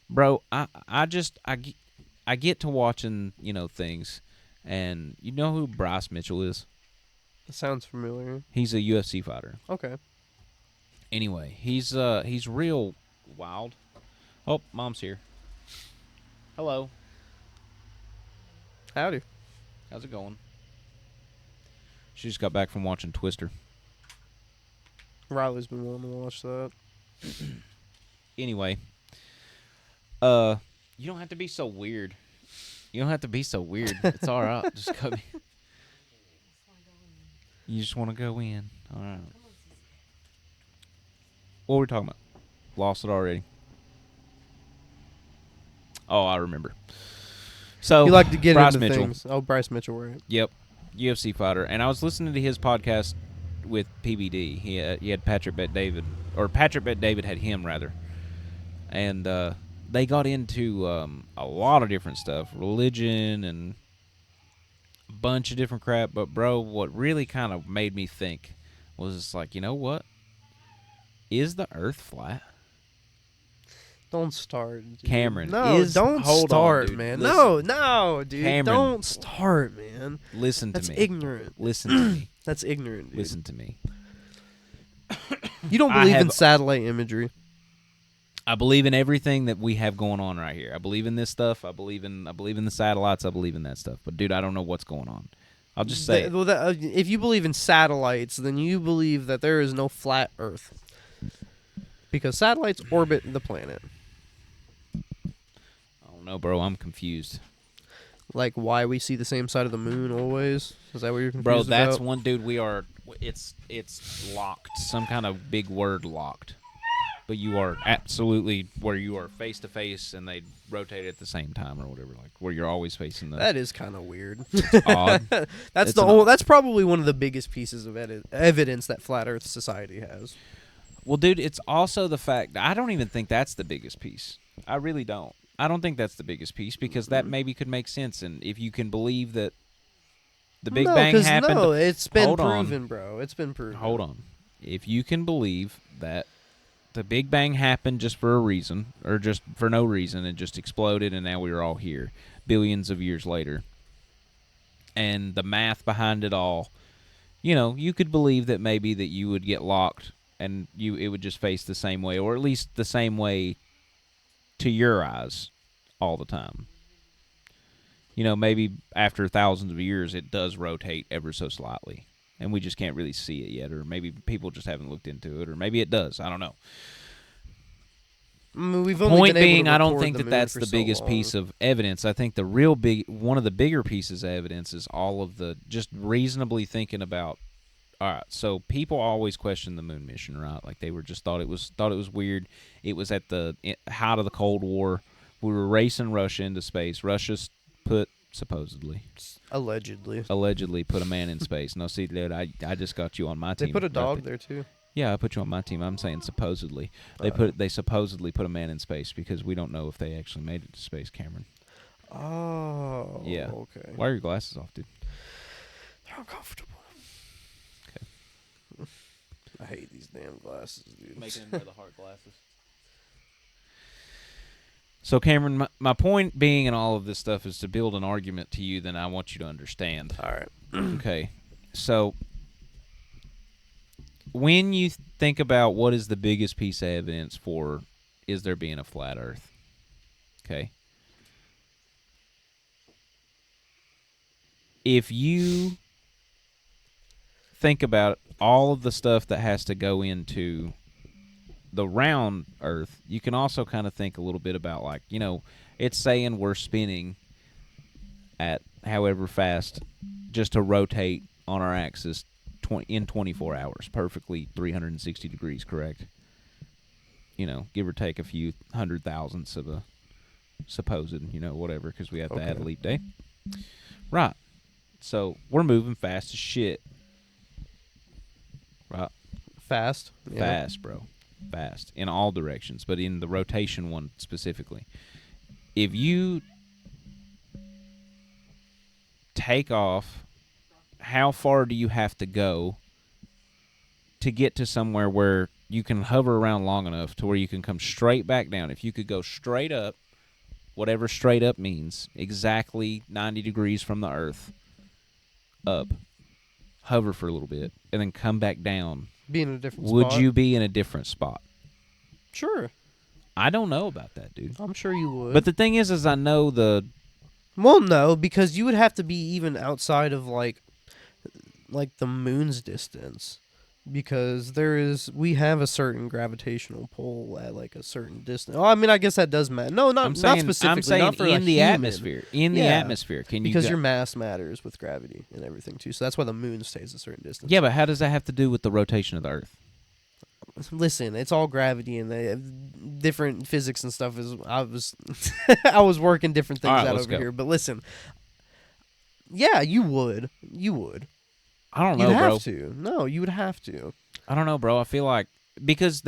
bro, I get to watching things, and you know who Bryce Mitchell is? That sounds familiar. He's a UFC fighter. Okay. Anyway, he's real wild. Oh, mom's here. Hello. Howdy. How's it going? She just got back from watching Twister. Riley's been wanting to watch that. Anyway, you don't have to be so weird. You don't have to be so weird. It's all right. Just cut me. You just want to go in. All right. What were we talking about? Lost it already. Oh, I remember. So You like to get Bryce into Mitchell. things. Oh, Bryce Mitchell, right? Yep, UFC fighter. And I was listening to his podcast with PBD. He had Patrick Bet David, or Patrick Bet David had him rather, and they got into a lot of different stuff, religion and a bunch of different crap. But bro, what really kind of made me think was just like, you know what? Is the Earth flat? Don't start, dude. Cameron, No, don't hold start, on, dude. man. Listen. No, dude. Cameron. Don't start, man. Listen to That's me. ignorant. Listen to me. That's ignorant, dude. Listen to me. You don't I believe in have- satellite imagery. I believe in everything that we have going on right here. I believe in this stuff. I believe in the satellites. I believe in that stuff. But dude, I don't know what's going on. I'll just say it. If you believe in satellites, then you believe that there is no flat Earth. Because satellites orbit the planet. I don't know, bro. I'm confused. Like why we see the same side of the moon always? Is that what you're confused Bro, that's about? one dude we are it's locked. Some kind of big word locked. But you are absolutely where you are face to face and they rotate at the same time or whatever, like where you're always facing the That is kind of weird. odd. That's It's that's probably one of the biggest pieces of evidence that flat Earth society has. Well, dude, it's also the fact that I don't even think that's the biggest piece. I really don't. I don't think that's the biggest piece because that maybe could make sense. And if you can believe that the Big Bang happened. No, it's been Hold on. proven, bro. It's been proven. Hold on. If you can believe that the Big Bang happened just for a reason or just for no reason and just exploded and now we're all here billions of years later. And the math behind it all, you know, you could believe that maybe that you would get locked and it would just face the same way, or at least the same way to your eyes all the time. You know, maybe after thousands of years it does rotate ever so slightly, and we just can't really see it yet, or maybe people just haven't looked into it, or maybe it does. I don't know. I mean, we've only Point been able being, to I don't record think the that moon that's for the so biggest long. piece of evidence. I think one of the bigger pieces of evidence is all of the just reasonably thinking about. All right, so people always question the moon mission, right? Like they were just thought it was weird. It was at the height of the Cold War. We were racing Russia into space. Russia's supposedly allegedly put a man in space. No, see, dude, I just got you on my team. They put a right dog there too. Yeah, I put you on my team. I'm saying supposedly they supposedly put a man in space because we don't know if they actually made it to space, Cameron. Oh, Yeah. okay. Why are your glasses off, dude? They're uncomfortable. Okay. I hate these damn glasses, dude. Making him wear the hard glasses. So, Cameron, my point being in all of this stuff is to build an argument to you that I want you to understand. All right. Okay. So, when you think about what is the biggest piece of evidence for is there being a flat Earth, okay? If you think about all of the stuff that has to go into the round Earth, you can also kind of think a little bit about, like, you know, it's saying we're spinning at however fast just to rotate on our axis in 24 hours, perfectly 360 degrees, correct? You know, give or take a few hundred thousandths of a supposed, you know, whatever, because we have to add a leap day. Right. So we're moving fast as shit. Right. Fast. Yeah. Fast, bro. Fast. In all directions, but in the rotation one specifically. If you take off, how far do you have to go to get to somewhere where you can hover around long enough to where you can come straight back down? If you could go straight up, whatever straight up means, exactly 90 degrees from the Earth, up, hover for a little bit, and then come back down, Be in a different would spot. you be in a different spot? Sure. I don't know about that, dude. I'm sure you would. But the thing is I know well, no, because you would have to be even outside of like the moon's distance, because we have a certain gravitational pull at like a certain distance. Oh, I mean, I guess that does matter. No, not specifically. I'm saying not for in a the human. atmosphere. In the Yeah, atmosphere, can you? Because your mass matters with gravity and everything too. So that's why the moon stays a certain distance. Yeah, but how does that have to do with the rotation of the Earth? Listen, it's all gravity and different physics and stuff. I was working different things out over here. But listen, yeah, you would. I don't You'd know, have bro. to. No, you would have to. I don't know, bro. I feel like because if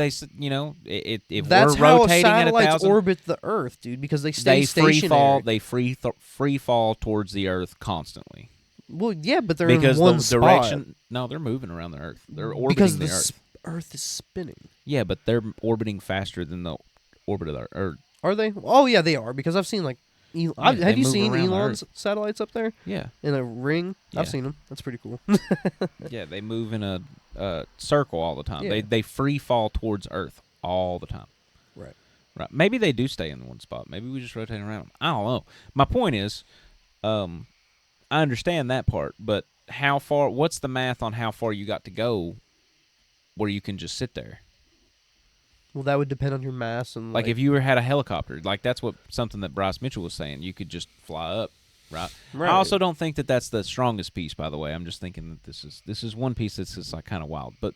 That's we're how rotating at satellites 1,000, orbit the Earth, dude. Because they stay stationary. They free fall towards the Earth constantly. Well, yeah, but they're because in one the spot. direction. No, they're moving around the Earth. They're orbiting because the Earth. Earth is spinning. Yeah, but they're orbiting faster than the orbit of the Earth. Are they? Oh yeah, they are. Because I've seen like, have you seen around the Elon's satellites up there Yeah, in a ring? Yeah. I've seen them. That's pretty cool. yeah, they move in a circle all the time. Yeah. They free fall towards Earth all the time. Right. Right. Maybe they do stay in one spot. Maybe we just rotate around them. I don't know. My point is, I understand that part, but how far? What's the math on how far you got to go, where you can just sit there? Well, that would depend on your mass and Like if you had a helicopter, like that's something that Bryce Mitchell was saying. You could just fly up, right? Right. I also don't think that that's the strongest piece. By the way, I'm just thinking that this is one piece that's just like kind of wild. But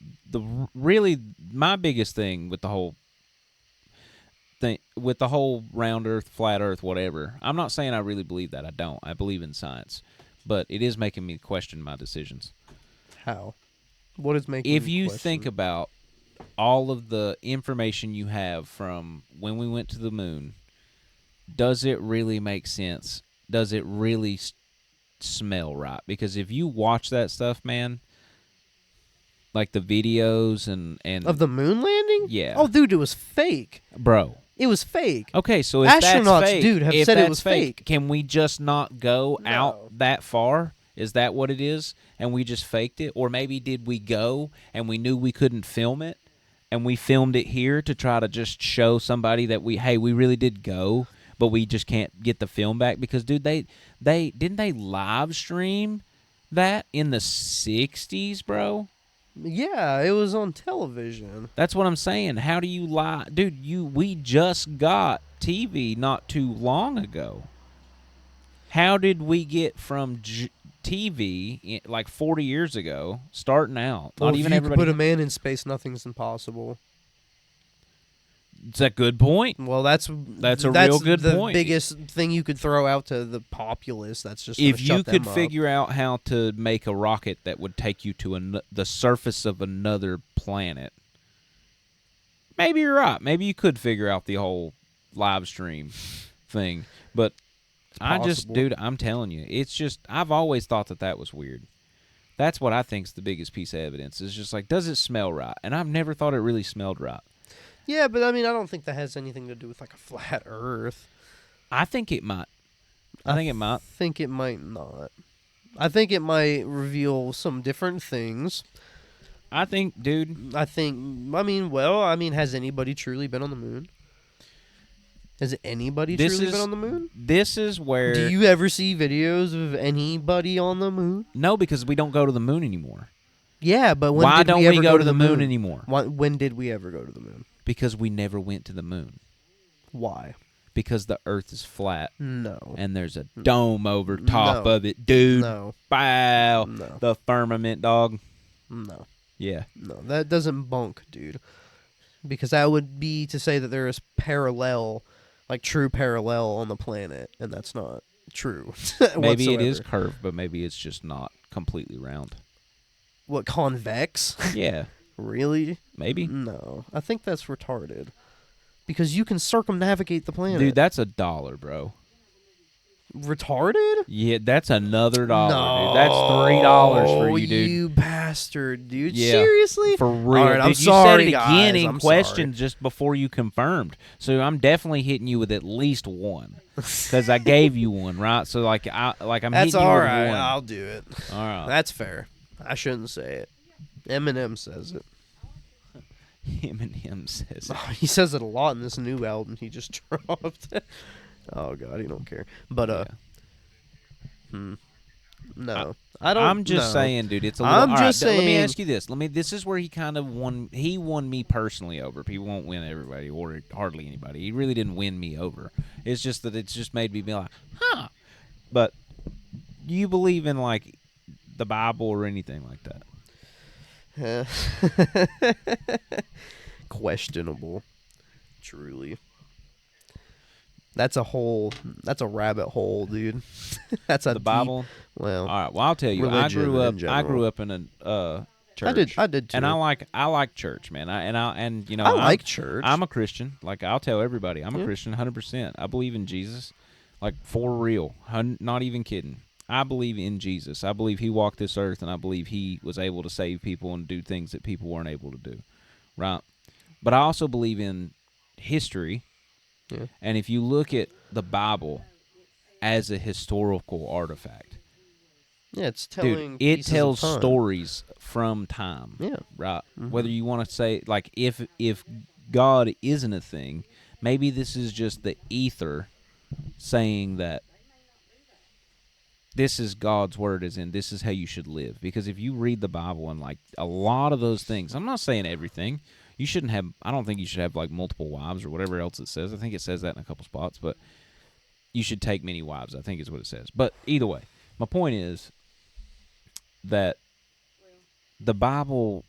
really my biggest thing with the whole round Earth, flat Earth, whatever. I'm not saying I really believe that. I don't. I believe in science, but it is making me question my decisions. How? What is making? If you you question? think about all of the information you have from when we went to the moon, does it really make sense? Does it really smell right? Because if you watch that stuff, man, like the videos and of the moon landing, yeah, oh, dude, it was fake, bro. It was fake. Okay, so if astronauts, that's fake, dude, have if said it that's was fake, can we just not go No. out that far? Is that what it is? And we just faked it? Or maybe did we go and we knew we couldn't film it and we filmed it here to try to just show somebody that we really did go, but we just can't get the film back? Because, dude, they didn't they live stream that in the 60s, bro? Yeah, it was on television. That's what I'm saying. How do you lie? Dude, we just got TV not too long ago. How did we get from TV like 40 years ago, starting out? Well, Not even if you everybody. could put a man in space, nothing's impossible. It's a good point. Well, that's a real good the point. biggest thing you could throw out to the populace. That's just If gonna you shut could them up. figure out how to make a rocket that would take you to the surface of another planet, maybe you're right. Maybe you could figure out the whole live stream thing. But dude, I'm telling you, it's just, I've always thought that was weird. That's what I think's the biggest piece of evidence. Is just like, does it smell right? And I've never thought it really smelled right. Yeah, but I mean, I don't think that has anything to do with like a flat Earth. I think it might. I think it might. I think it might not. I think it might reveal some different things. I think, dude. I mean, has anybody truly been on the moon? Has anybody truly been on the moon? This is where... Do you ever see videos of anybody on the moon? No, because we don't go to the moon anymore. Yeah, but why don't we go to the moon anymore? When did we ever go to the moon? Because we never went to the moon. Why? Because the Earth is flat. No. And there's a dome over top of it, dude. No. Bow. No. The firmament, dog. No. Yeah. No, that doesn't bunk, dude. Because that would be to say that there is true parallel on the planet, and that's not true. Maybe it is curved, but maybe it's just not completely round. What, convex? Yeah. Really? Maybe. No. I think that's retarded. Because you can circumnavigate the planet. Dude, that's $1, bro. Retarded? Yeah, that's another $1, No, dude. That's $3 for you, dude. You bastard, dude. Yeah, Seriously? for real. All right, dude, I'm sorry, you said it again guys. in I'm question sorry. just before you confirmed. So I'm definitely hitting you with at least one. Because I gave you one, right? So I'm That's hitting you all with right. one. I'll do it. All right. That's fair. I shouldn't say it. Eminem says it. Eminem says it. He says it a lot in this new album he just dropped. Oh god, he don't care. But Yeah. hmm, I, no, I don't. I'm just No, saying, dude. It's a little. I'm All right. just Let me saying. ask you this. This is where he kind of won. He won me personally over. He won't win everybody or hardly anybody. He really didn't win me over. It's just that it's just made me be like, huh. But do you believe in like the Bible or anything like that? Questionable, truly. That's a hole. That's a rabbit hole, dude. That's a The deep. Bible. Well, All right. Well, I'll tell you. religion in I general. grew up in a I did. church, I did and too. I like church, man. And you know I like church. I'm a Christian. Like I'll tell everybody, I'm a Yeah. Christian, 100%. I believe in Jesus, like for real. Not even kidding. I believe in Jesus. I believe He walked this earth, and I believe He was able to save people and do things that people weren't able to do. Right. But I also believe in history, Yeah. and if you look at the Bible as a historical artifact, Yeah. It's dude, telling it pieces of tells time. stories from time, Yeah. right? Hmm. Whether you want to say like if God isn't a thing, maybe this is just the ether saying that this is God's word, as in this is how you should live. Because if you read the Bible and like a lot of those things, I'm not saying everything. You shouldn't have. I don't think you should have like multiple wives or whatever else it says. I think it says that in a couple spots, but you should take many wives. I think is what it says. But either way, my point is that the Bible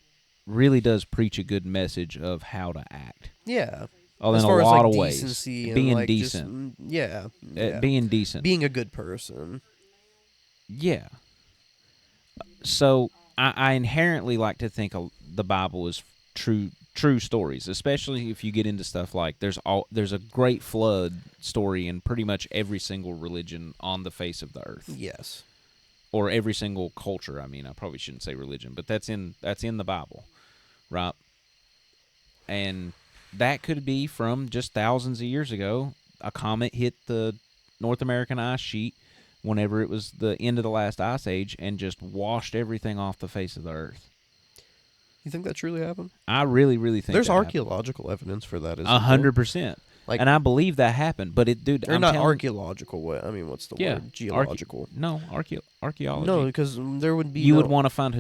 really does preach a good message of how to act. Yeah. Oh, in As a far as lot like of ways, decency and being like just decent, yeah, yeah, being decent. being a good person. Yeah. So I inherently like to think the Bible is true stories, especially if you get into stuff like there's a great flood story in pretty much every single religion on the face of the earth, Yes. or every single culture. I mean, I probably shouldn't say religion, but that's in the Bible, right? And that could be from just thousands of years ago. A comet hit the North American ice sheet whenever it was the end of the last ice age and just washed everything off the face of the earth. You think that truly happened? I really, really think There's that happened. archaeological evidence for that, isn't there? 100%. Like, And I believe that happened. But it, dude, or I'm not telling. archaeological. What I mean, what's the Yeah, word? Geological. No, archaeology. because there would be You would no. want to find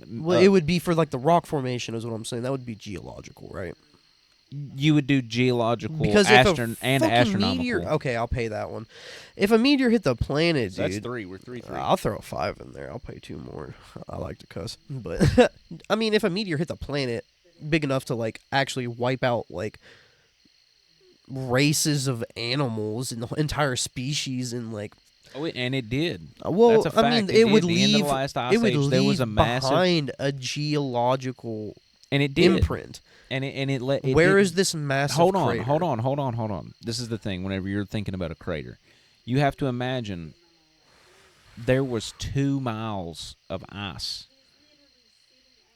Well, it would be for like the rock formation, is what I'm saying. That would be geological, right? you would do geological Because if a and fucking meteor, astronomical. okay, I'll pay that one. If a meteor hit the planet, So that's dude, 3. We're 3-3. I'll throw a 5 in there. I'll pay 2 more. I like to cuss, but I mean, if a meteor hit the planet big enough to like actually wipe out like races of animals and the entire species and like, Oh, and it did. well, That's a I fact. mean, It it did. would The end of the leave. last ice It would age, there was a leave massive, behind a geological and it did. imprint. And it let. It Where did. is this massive Hold on, crater? hold on. This is the thing. Whenever you're thinking about a crater, you have to imagine there was 2 miles of ice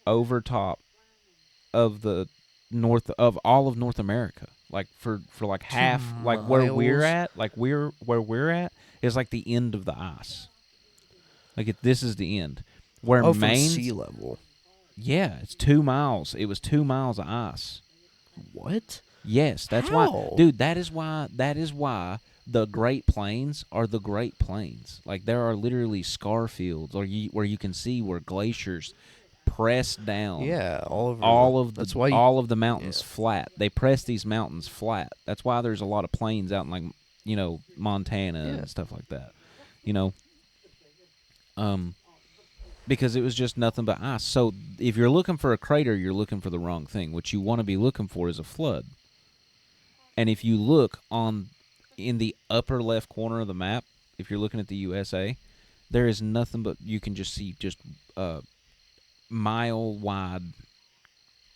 over top of the north of all of North America. Like for like 2 half, like where we're miles? at, where we're at is like the end of the ice. Like this is the end. Where Oh, from sea Maine's, level. yeah, it's 2 miles. It was 2 miles of ice. What? Yes, that's why, How? dude. That is why the Great Plains are the Great Plains. Like there are literally scar fields, where you can see where glaciers press down Yeah, all over. The, that's why. all of the mountains Yeah. flat. They press these mountains flat. That's why there's a lot of plains out in like Montana Yeah. and stuff like that. You know, um, because it was just nothing but ice. So if you're looking for a crater, you're looking for the wrong thing. What you want to be looking for is a flood. And if you look in the upper left corner of the map, if you're looking at the USA, there is nothing but you can just see just mile wide,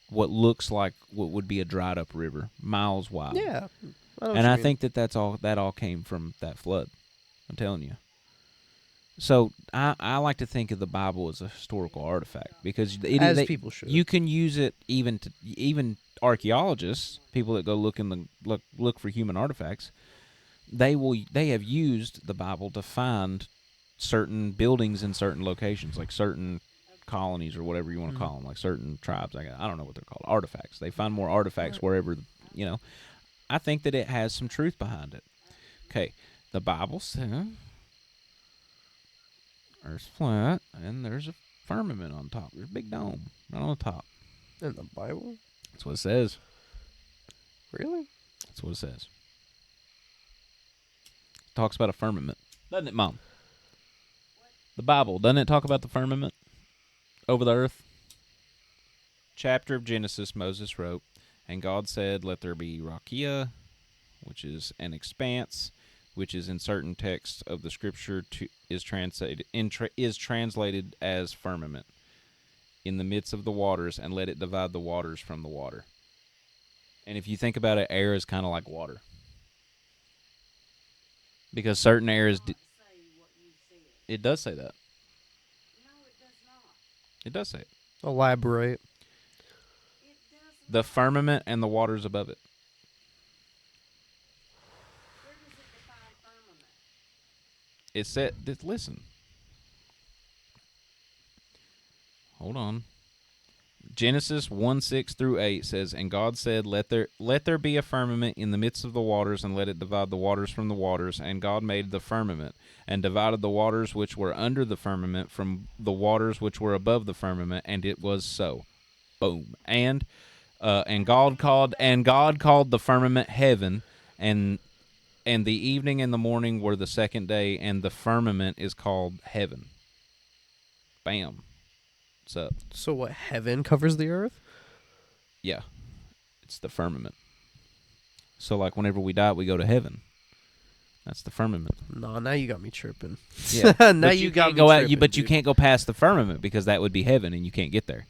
what looks like what would be a dried up river, miles wide. Yeah. I know what And you I mean. think that all came from that flood. I'm telling you. So I like to think of the Bible as a historical artifact because As people should. you can use it even archaeologists, people that go look for human artifacts, they have used the Bible to find certain buildings in certain locations, like certain colonies or whatever you want to call them, like certain tribes. I don't know what they're called. Artifacts. They find more artifacts wherever, I think that it has some truth behind it. Okay, the Bible says Earth's flat and there's a firmament on top. There's a big dome right on the top. In the Bible? That's what it says. Really? That's what it says. It talks about a firmament. Doesn't it, Mom? The Bible, doesn't it talk about the firmament over the earth? Chapter of Genesis, Moses wrote, and God said, let there be rakia, which is an expanse, which is in certain texts of the scripture is translated as firmament, in the midst of the waters, and let it divide the waters from the water. And if you think about it, air is kind of like water. Because certain air is... It does say that. No, it does not. It does say it. Elaborate. It does The firmament and the waters above it. Where does it define firmament? It said... Listen. Hold on. Genesis 1:6-8 says, and God said, let there be a firmament in the midst of the waters, and let it divide the waters from the waters. And God made the firmament, and divided the waters which were under the firmament from the waters which were above the firmament, and it was so. Boom. And God called the firmament heaven, and the evening and the morning were the second day, and the firmament is called heaven. Bam. What's up? So what, heaven covers the earth? Yeah. It's the firmament. So, like, whenever we die, we go to heaven. That's the firmament. No, now you got me tripping. Yeah. Now But you you got can't me go out. tripping, But you dude. can't go past the firmament because that would be heaven, and you can't get there.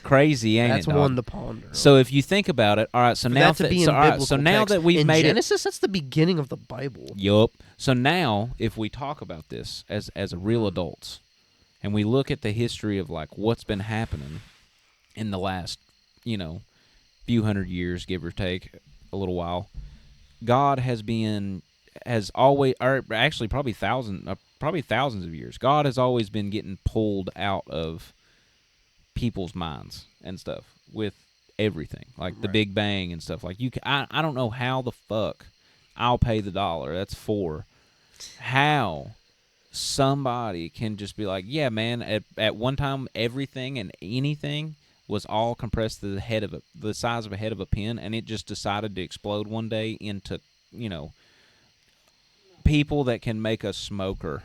Crazy, ain't That's it? Dog? one to ponder. So if you think about it, all right. So For now, that to be in all right, biblical so now text. that we've in made Genesis, that's the beginning of the Bible. Yup. So now, if we talk about this as a real adults, and we look at the history of like what's been happening in the last, few hundred years, give or take, a little while, God has always, or actually probably thousands of years. God has always been getting pulled out of people's minds and stuff with everything, like the Big Bang and stuff. Like I don't know how the fuck I'll pay the dollar. That's $4. How somebody can just be like, yeah, man. At one time, everything and anything was all compressed to the size of a head of a pin, and it just decided to explode one day into people that can make a smoker.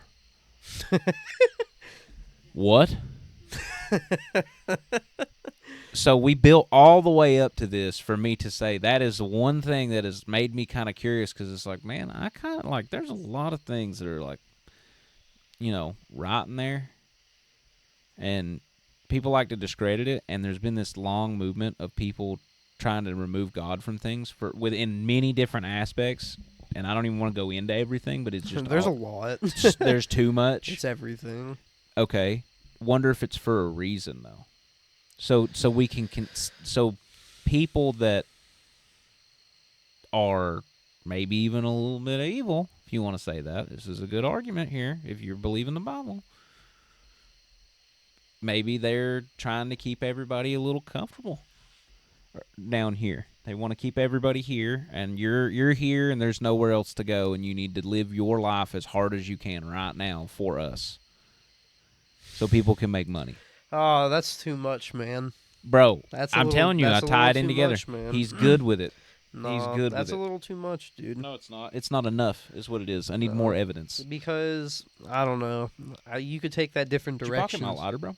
What? So we built all the way up to this for me to say that is the one thing that has made me kind of curious, because it's like, man, I kind of like, there's a lot of things that are like, right in there, and people like to discredit it, and there's been this long movement of people trying to remove God from things within many different aspects, and I don't even want to go into everything, but it's just There's a lot. there's too much. It's everything. Okay. Wonder if it's for a reason though. So we can so people that are maybe even a little bit evil, if you want to say that. This is a good argument here if you believe in the Bible. Maybe they're trying to keep everybody a little comfortable down here. They want to keep everybody here, and you're here, and there's nowhere else to go, and you need to live your life as hard as you can right now for us, so people can make money. Oh, that's too much, man. Bro, That's I'm telling you, I tie it in together. Man. He's good with it. No, He's good with it. that's a little too much, dude. No, it's not. It's not enough, is what it is. I need more evidence. Because I don't know, you could take that different Did you directions. pocket my lighter, bro?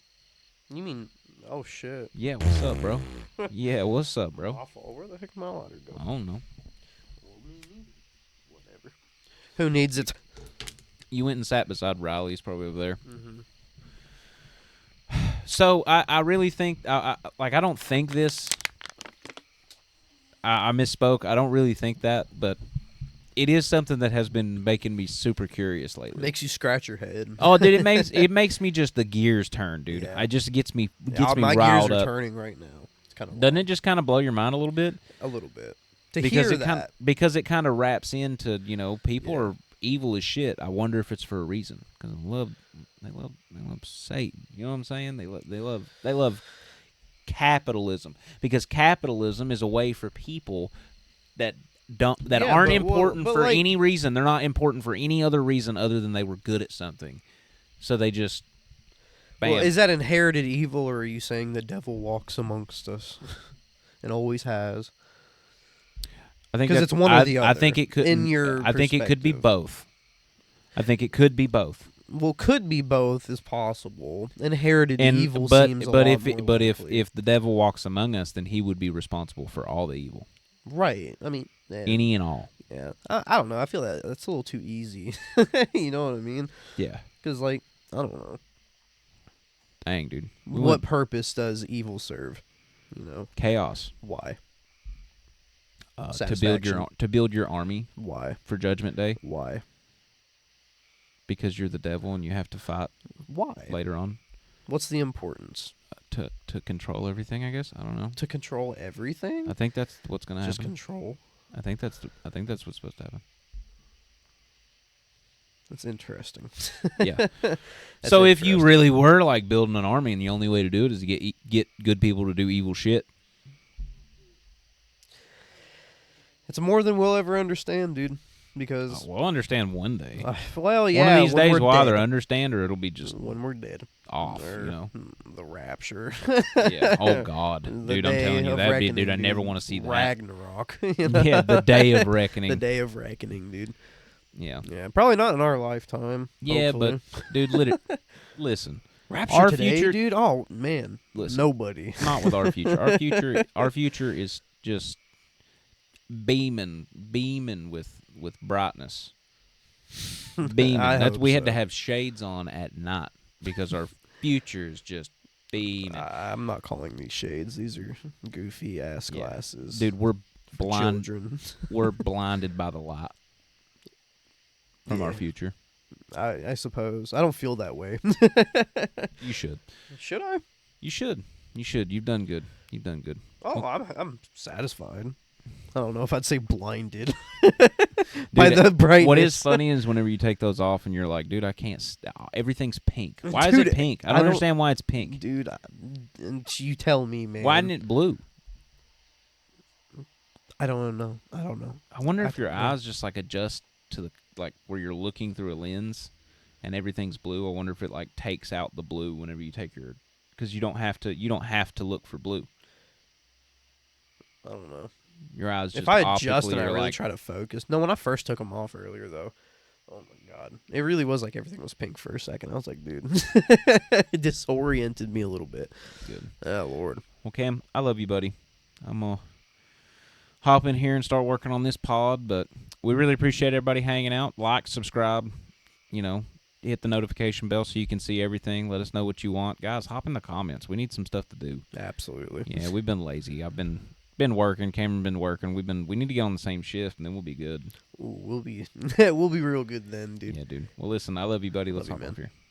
You mean? Oh shit. Yeah, what's up, bro? Yeah, what's up, bro? Awful. Where the heck my lighter go? I don't know. Whatever. Who needs it? You went and sat beside Riley. He's probably over there. Mm-hmm. So I really think, I don't think this. I misspoke. I don't really think that, but it is something that has been making me super curious lately. Makes you scratch your head. Oh, dude, it makes me just the gears turn, dude. Yeah. It just gets me my riled gears are up. turning right now. It's kind of Doesn't it just kind of blow your mind a little bit? a little bit to Because hear it that. because it kind of wraps into people are evil as shit, I wonder if it's for a reason. Because they love Satan. You know what I'm saying? They love capitalism, because capitalism is a way for people that Yeah, aren't but, important but for like, any reason. They're not important for any other reason other than they were good at something. So they just bam. Well, is that inherited evil, or are you saying the devil walks amongst us and always has? I think 'Cause that's- it's one or the I think other, it could. in your I think it could be perspective. both. I think it could be both. Well, could be both is possible. Inherited And evil seems a lot more likely. if the devil walks among us, then he would be responsible for all the evil, Right. I mean, any and all. yeah. I don't know. I feel that's a little too easy. You know what I mean? Yeah. Because, like, I don't know. Dang, dude. What purpose does evil serve? You know, Chaos. why? To build your army Why? for Judgment Day, Why? because you're the devil and you have to fight Why? later on What's the importance? to control everything. I guess I don't know. To control everything? I think that's what's gonna Just happen. control. I think that's what's supposed to happen. That's interesting. Yeah. That's So if you interesting. really were like building an army, and the only way to do it is to get good people to do evil shit, It's more than we'll ever understand, dude. Because, we'll understand one day. well, yeah, One of these when days we're we'll dead. either understand or it'll be just When we're dead. off. Or You know. the rapture. Yeah. Oh God, The dude, I'm day telling you, of that'd be, dude. I reckoning, never dude. want to see that. Ragnarok. You know? Yeah, the day of reckoning. The day of reckoning, dude. Yeah. Yeah, probably not in our lifetime. Yeah, hopefully. but dude, listen. Rapture our today, future- dude. Oh man, Listen. nobody. Not with our future. Our future is just beaming with brightness. Beaming. I That's hope we had to so. have shades on at night because our future is just beaming. I'm not calling these shades. These are goofy ass Yeah. glasses. Dude, we're blind. Children. We're blinded by the light from our Yeah. future. I suppose. I don't feel that way. You should. Should I? You should. You should. You've done good. You've done good. Oh, I'm satisfied. I don't know if I'd say blinded by Dude, the brightness. What is funny is whenever you take those off and you're like, dude, I can't. Everything's pink. Why is Dude, it pink? I I don't don't- understand why it's pink. dude? And you tell me, man. Why isn't it blue? I don't know. I don't know. I wonder I if your don't know. eyes just like adjust to the like where you're looking through a lens, and everything's blue. I wonder if it like takes out the blue whenever you take your, because you don't have to look for blue. I don't know. Your eyes just If I optically adjust and I are really like, try to focus. No, when I first took them off earlier, though, oh my god, it really was like everything was pink for a second. I was like, dude, it disoriented me a little bit. good. Oh Lord. Well, Cam, I love you, buddy. I'm gonna hop in here and start working on this pod, but we really appreciate everybody hanging out. Like, subscribe, hit the notification bell so you can see everything. Let us know what you want. Guys, hop in the comments. We need some stuff to do. Absolutely. Yeah, we've been lazy. I've been working. Cameron been working. We need to get on the same shift, and then we'll be good. Ooh, we'll be real good then, dude. Yeah, dude. Well, listen, I love you, buddy. Let's Love you, hop off man. here.